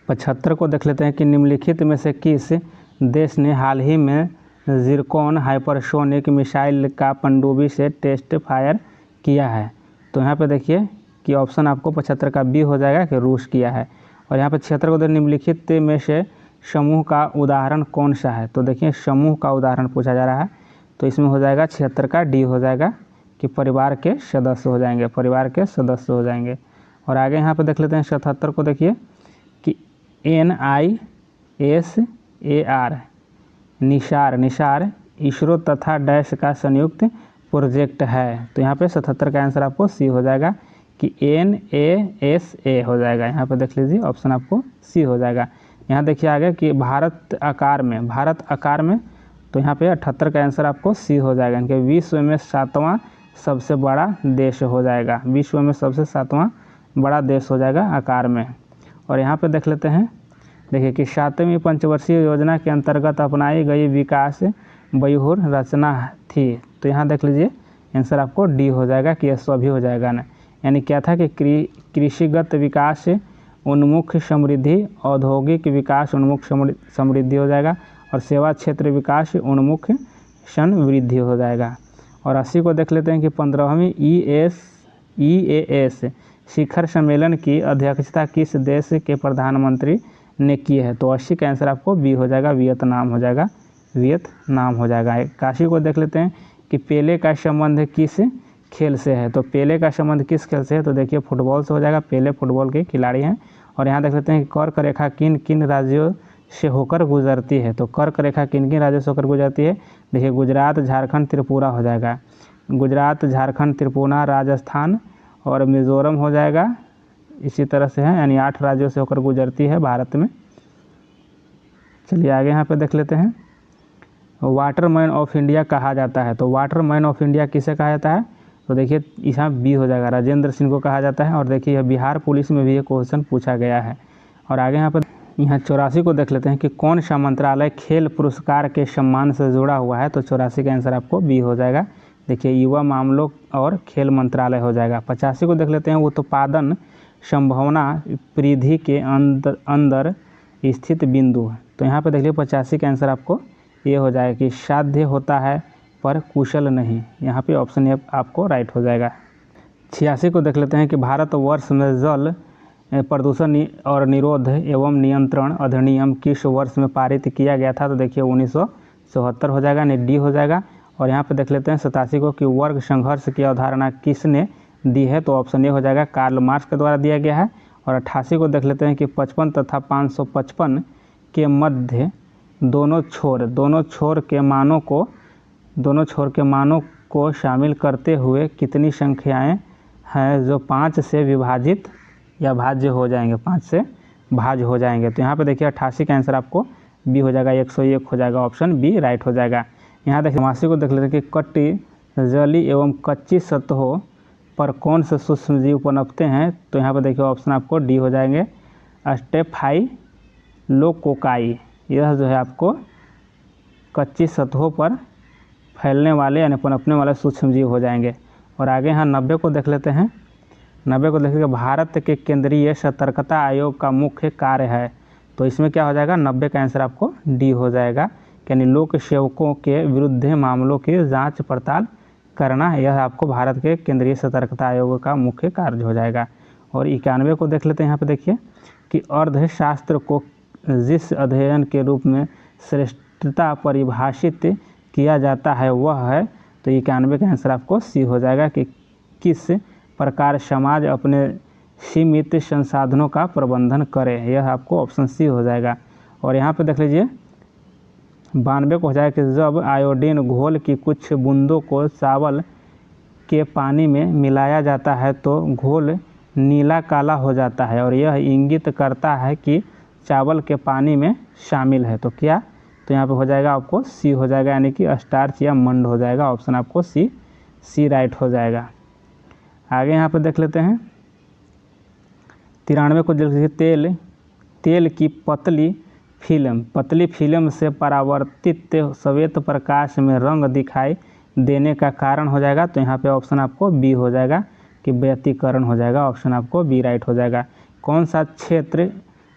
75 को देख लेते हैं कि निम्नलिखित में से किस देश ने हाल ही में जिरकॉन हाइपरसोनिक मिसाइल का पनडुब्बी से टेस्ट फायर किया है। तो यहाँ पे देखिए कि ऑप्शन आपको 75 का बी हो जाएगा कि रूस किया है। और यहाँ पे 76 को निम्नलिखित में से समूह का उदाहरण कौन सा है। तो देखिए समूह का उदाहरण पूछा जा रहा है, तो इसमें हो जाएगा 76 का डी हो जाएगा कि परिवार के सदस्य हो जाएंगे, परिवार के सदस्य हो जाएंगे। और आगे यहाँ पे देख लेते हैं 77 को देखिए कि NISAR निसार इसरो तथा डैश का संयुक्त प्रोजेक्ट है। तो यहाँ पे 77 का आंसर आपको सी हो जाएगा कि NASA हो जाएगा। यहाँ पे देख लीजिए ऑप्शन आपको सी हो जाएगा। यहाँ देखिए आगे कि भारत आकार में तो यहाँ पे 78 का आंसर आपको सी हो जाएगा, इनके विश्व में 7वां सबसे बड़ा देश हो जाएगा, विश्व में सबसे 7वां बड़ा देश हो जाएगा आकार में। और यहाँ पे देख लेते हैं, देखिए कि 7वीं पंचवर्षीय योजना के अंतर्गत अपनाई गई विकास व्यूह रचना थी। तो यहाँ देख लीजिए आंसर आपको डी हो जाएगा कि यह सभी हो जाएगा ना, यानी क्या था कि कृषिगत विकास उन्मुख समृद्धि, औद्योगिक विकास उन्मुख समृद्धि हो जाएगा, और सेवा क्षेत्र विकास उन्मुख समृद्धि हो जाएगा। और 80 को देख लेते हैं कि 15वीं EAS शिखर सम्मेलन की अध्यक्षता किस देश के प्रधानमंत्री ने की है। तो 80 का आंसर आपको बी हो जाएगा, वियतनाम हो जाएगा, वियतनाम हो जाएगा। 81 को देख लेते हैं कि पेले का संबंध किस खेल से है। तो पेले का संबंध किस खेल से है, तो देखिए फुटबॉल से हो जाएगा, पेले फुटबॉल के खिलाड़ी हैं। और यहाँ देख लेते हैं कि कर्क रेखा किन किन राज्यों से होकर गुजरती है। तो कर्क रेखा किन किन राज्यों से होकर गुजरती है, देखिए गुजरात, झारखंड, त्रिपुरा हो जाएगा, गुजरात, झारखंड, त्रिपुरा, राजस्थान और मिज़ोरम हो जाएगा। इसी तरह से है, यानी 8 राज्यों से होकर गुजरती है भारत में। चलिए आगे यहाँ पे देख लेते हैं, वाटरमैन ऑफ इंडिया कहा जाता है। तो वाटरमैन ऑफ इंडिया किसे कहा जाता है, तो देखिए यहाँ बी हो जाएगा, राजेंद्र सिंह को कहा जाता है। और देखिए यह बिहार पुलिस में भी ये क्वेश्चन पूछा गया है। और आगे यहाँ पर 84 को देख लेते हैं कि कौन सा मंत्रालय खेल पुरस्कार के सम्मान से जुड़ा हुआ है। तो 84 का आंसर आपको बी हो जाएगा, देखिए युवा मामलों और खेल मंत्रालय हो जाएगा। 85 को देख लेते हैं, उत्पादन संभावना परिधि के अंदर स्थित बिंदु है। तो यहाँ पे देखिए 85 का आंसर आपको ये हो जाएगा कि साध्य होता है पर कुशल नहीं, यहाँ पे ऑप्शन ए आपको राइट हो जाएगा। 86 को देख लेते हैं कि भारतवर्ष में जल प्रदूषण और निरोध एवं नियंत्रण अधिनियम किस वर्ष में पारित किया गया था? तो देखिए 1974 हो जाएगा, यानी डी हो जाएगा। और यहाँ पे देख लेते हैं 87 को कि वर्ग संघर्ष की अवधारणा किसने दी है? तो ऑप्शन ए हो जाएगा, कार्ल मार्क्स के द्वारा दिया गया है। और 88 को देख लेते हैं कि 55 तथा 555 के मध्य दोनों छोर के मानों को शामिल करते हुए कितनी संख्याएं हैं जो 5 से विभाजित या भाज्य हो जाएंगे, 5 से भाज्य हो जाएंगे? तो यहाँ पे देखिए 88 का आंसर आपको बी हो जाएगा, 101 हो जाएगा, ऑप्शन बी राइट हो जाएगा। यहाँ देखिए 89 को देख लेते हैं कि कट्टी, जली एवं कच्ची सतहों पर कौन से सूक्ष्मजीव पनपते हैं? तो यहाँ पे देखिए ऑप्शन आपको डी हो जाएंगे, स्टेफाइलोकोकाई। यह जो है आपको कच्ची सतहों पर फैलने वाले यानी पनपने वाले सूक्ष्मजीव हो जाएंगे। और आगे यहाँ 90 को देख लेते हैं। 90 को देखेंगे, भारत के केंद्रीय सतर्कता आयोग का मुख्य कार्य है। तो इसमें क्या हो जाएगा? 90 का आंसर आपको डी हो जाएगा, यानी लोक सेवकों के विरुद्ध मामलों की जांच पड़ताल करना, यह आपको भारत के केंद्रीय सतर्कता आयोग का मुख्य कार्य हो जाएगा। और 91 को देख लेते हैं। यहाँ पे देखिए कि अर्थशास्त्र को जिस अध्ययन के रूप में श्रेष्ठता परिभाषित किया जाता है वह है? तो 91 का आंसर आपको सी हो जाएगा कि किस प्रकार समाज अपने सीमित संसाधनों का प्रबंधन करे, यह आपको ऑप्शन सी हो जाएगा। और यहाँ पे देख लीजिए 92 को हो जाएगा कि जब आयोडीन घोल की कुछ बूंदों को चावल के पानी में मिलाया जाता है तो घोल नीला काला हो जाता है और यह इंगित करता है कि चावल के पानी में शामिल है। तो क्या? तो यहाँ पे हो जाएगा आपको सी हो जाएगा, यानी कि स्टार्च या मंड हो जाएगा, ऑप्शन आपको सी राइट हो जाएगा। आगे यहाँ पे देख लेते हैं 93 को देख लीजिए, तेल की पतली फिल्म से परावर्तित श्वेत प्रकाश में रंग दिखाई देने का कारण हो जाएगा। तो यहाँ पे ऑप्शन आपको बी हो जाएगा कि व्यतिकरण हो जाएगा, ऑप्शन आपको बी राइट हो जाएगा। कौन सा क्षेत्र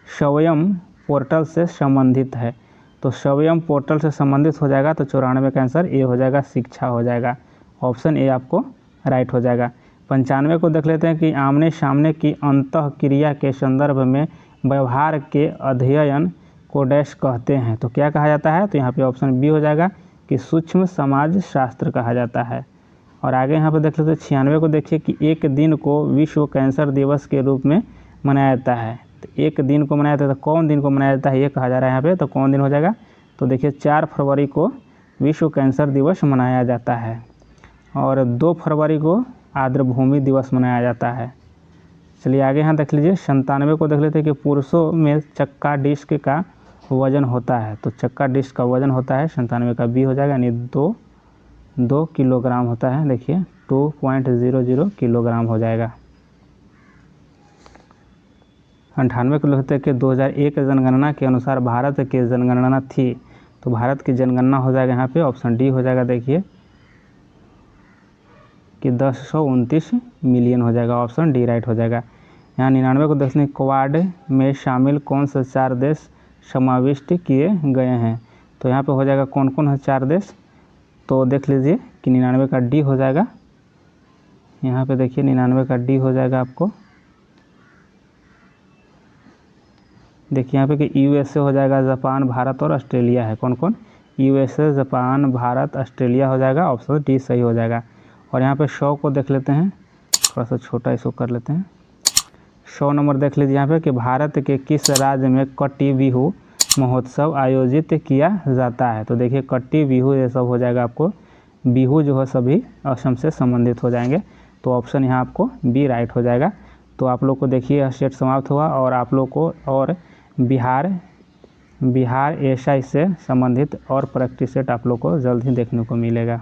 स्वयं पोर्टल से संबंधित है? तो स्वयं पोर्टल से संबंधित हो जाएगा, तो 94 का आंसर ए हो जाएगा, शिक्षा हो जाएगा, ऑप्शन ए आपको राइट हो जाएगा। 95 को देख लेते हैं कि आमने सामने की अंतः क्रिया के संदर्भ में व्यवहार के अध्ययन को डैश कहते हैं? तो क्या कहा जाता है? तो यहाँ पे ऑप्शन बी हो जाएगा कि सूक्ष्म समाज शास्त्र कहा जाता है। और आगे यहाँ पे देख लेते हैं 96 को देखिए कि एक दिन को विश्व कैंसर दिवस के रूप में मनाया जाता है। तो एक दिन को मनाया जाता है, तो कौन दिन को मनाया जाता है ये कहा जा रहा है यहाँ पे, तो कौन दिन हो जाएगा? तो देखिए 4 फरवरी को विश्व कैंसर दिवस मनाया जाता है और 2 फरवरी को आर्द्रभूमि दिवस मनाया जाता है। चलिए आगे यहाँ देख लीजिए 97 को देख लेते हैं कि पुरुषों में चक्का डिस्क का वजन होता है। तो चक्का डिस्क का वजन होता है 97 का बी हो जाएगा, यानी 2 किलोग्राम होता है। देखिए 2.00 किलोग्राम हो जाएगा। 98 को लिखते हैं कि 2001 जनगणना के अनुसार भारत की जनगणना थी। तो भारत की जनगणना हो जाएगा यहाँ पे ऑप्शन डी हो जाएगा, देखिए कि 1029 मिलियन हो जाएगा, ऑप्शन डी राइट हो जाएगा। यहाँ 99 को देखते हैं क्वाड में शामिल कौन से 4 देश समाविष्ट किए गए हैं? तो यहाँ पे हो जाएगा कौन कौन है 4 देश? तो देख लीजिए कि 99 का डी हो जाएगा। यहाँ पे देखिए 99 का डी हो जाएगा आपको, देखिए यहाँ पे कि यूएसए हो जाएगा, जापान, भारत और ऑस्ट्रेलिया है। कौन कौन? यूएसए, जापान, भारत, ऑस्ट्रेलिया हो जाएगा, ऑप्शन डी सही हो जाएगा। और यहाँ पे 100 को देख लेते हैं, थोड़ा सा छोटा इसको कर लेते हैं। 100 नंबर देख लीजिए यहाँ पे कि भारत के किस राज्य में कट्टी बिहू महोत्सव आयोजित किया जाता है? तो देखिए कट्टी बिहू ये सब हो जाएगा आपको, बिहू जो है सभी असम से संबंधित हो जाएंगे। तो ऑप्शन यहाँ आपको बी राइट हो जाएगा। तो आप लोग को देखिए सेट समाप्त हुआ और आप लोग को और बिहार एसआई से संबंधित और प्रैक्टिस सेट आप लोग को जल्द ही देखने को मिलेगा।